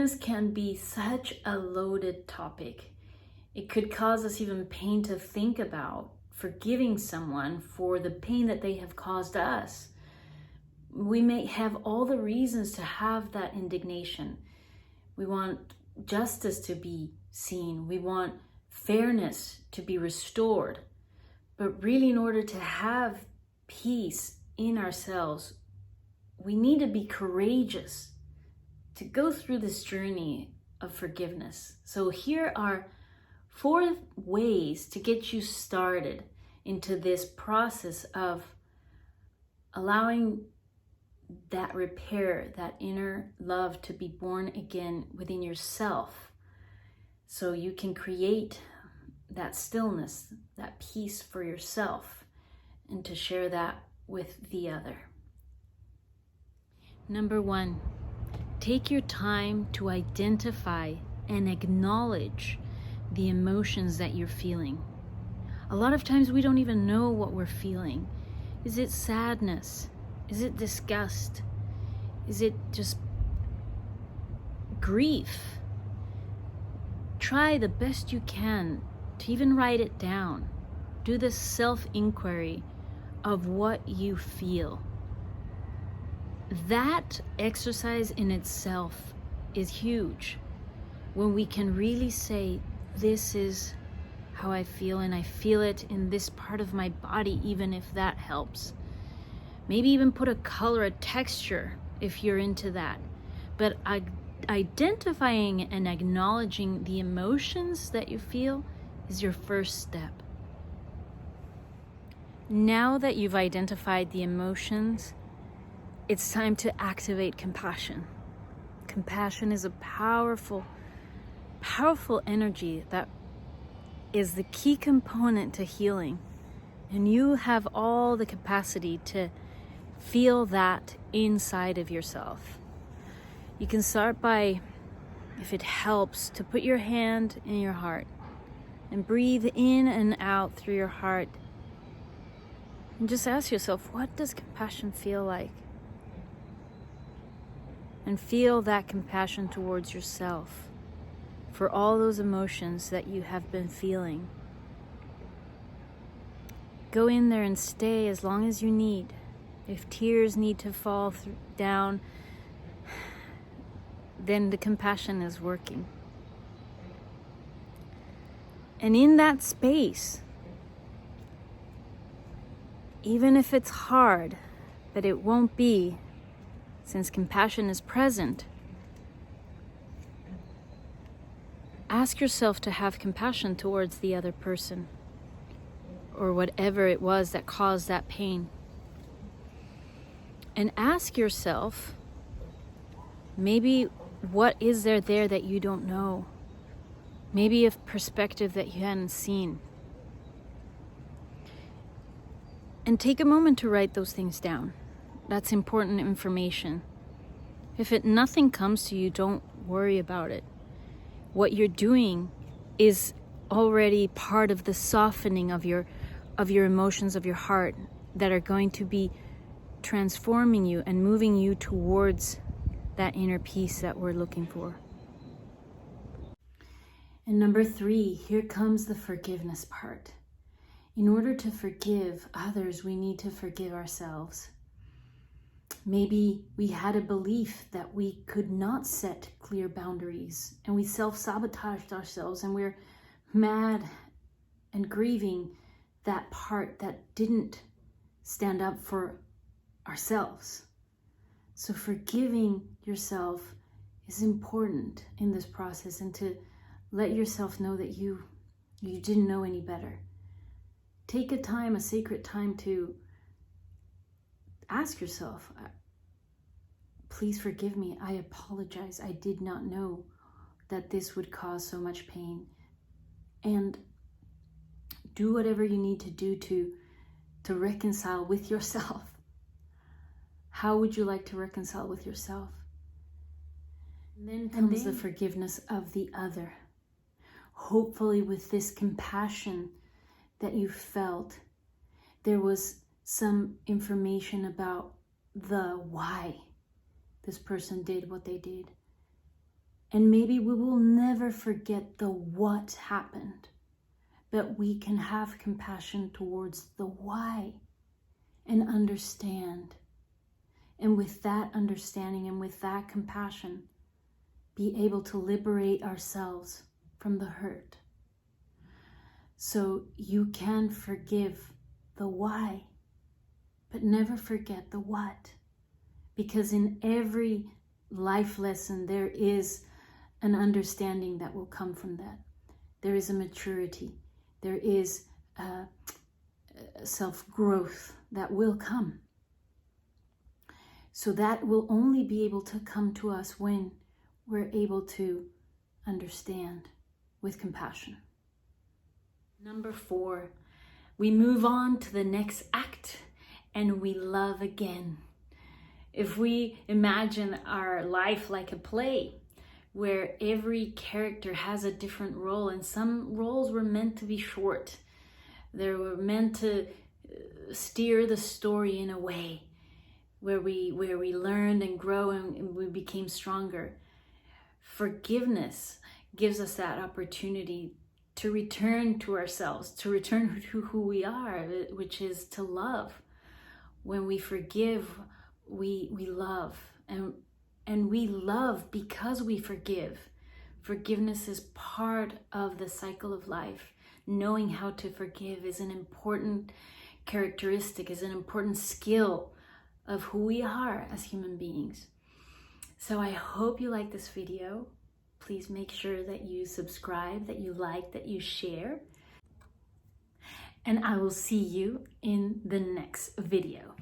Forgiveness can be such a loaded topic. It could cause us even pain to think about forgiving someone for the pain that they have caused us. We may have all the reasons to have that indignation. We want justice to be seen. We want fairness to be restored. But really, in order to have peace in ourselves, we need to be courageous to go through this journey of forgiveness. So here are 4 ways to get you started into this process of allowing that repair, that inner love to be born again within yourself, so you can create that stillness, that peace for yourself, and to share that with the other. Number 1, take your time to identify and acknowledge the emotions that you're feeling. A lot of times we don't even know what we're feeling. Is it sadness? Is it disgust? Is it just grief? Try the best you can to even write it down. Do this self-inquiry of what you feel. That exercise in itself is huge. When we can really say, this is how I feel, and I feel it in this part of my body, even if that helps. Maybe even put a color, a texture, if you're into that. But identifying and acknowledging the emotions that you feel is your first step. Now that you've identified the emotions, it's time to activate compassion. Compassion is a powerful, powerful energy that is the key component to healing. And you have all the capacity to feel that inside of yourself. You can start by, if it helps, to put your hand in your heart and breathe in and out through your heart. And just ask yourself, what does compassion feel like? And feel that compassion towards yourself for all those emotions that you have been feeling. Go in there and stay as long as you need. If tears need to fall down, then the compassion is working. And in that space, even if it's hard, but it won't be, since compassion is present, ask yourself to have compassion towards the other person or whatever it was that caused that pain. And ask yourself, maybe what is there that you don't know? Maybe a perspective that you hadn't seen. And take a moment to write those things down. That's important information. If nothing comes to you, don't worry about it. What you're doing is already part of the softening of your emotions, of your heart, that are going to be transforming you and moving you towards that inner peace that we're looking for. And number 3, here comes the forgiveness part. In order to forgive others, we need to forgive ourselves. Maybe we had a belief that we could not set clear boundaries, and we self-sabotaged ourselves, and we're mad and grieving that part that didn't stand up for ourselves. So forgiving yourself is important in this process, and to let yourself know that you didn't know any better. Take a sacred time to ask yourself, please forgive me. I apologize. I did not know that this would cause so much pain. And do whatever you need to do to reconcile with yourself. How would you like to reconcile with yourself? And then comes the forgiveness of the other. Hopefully with this compassion that you felt, there was some information about the why this person did what they did. And maybe we will never forget the what happened, but we can have compassion towards the why and understand. And with that understanding and with that compassion, be able to liberate ourselves from the hurt. So you can forgive the why, but never forget the what. Because in every life lesson, there is an understanding that will come from that. There is a maturity. There is a self-growth that will come. So that will only be able to come to us when we're able to understand with compassion. Number 4, we move on to the next act and we love again. If we imagine our life like a play, where every character has a different role, and some roles were meant to be short. They were meant to steer the story in a way where we learned and grow and we became stronger. Forgiveness gives us that opportunity to return to ourselves, to return to who we are, which is to love. When we forgive, we love, and we love because we forgive. Forgiveness is part of the cycle of life. Knowing how to forgive is an important characteristic, is an important skill of who we are as human beings. So I hope you like this video. Please make sure that you subscribe, that you like, that you share. And I will see you in the next video.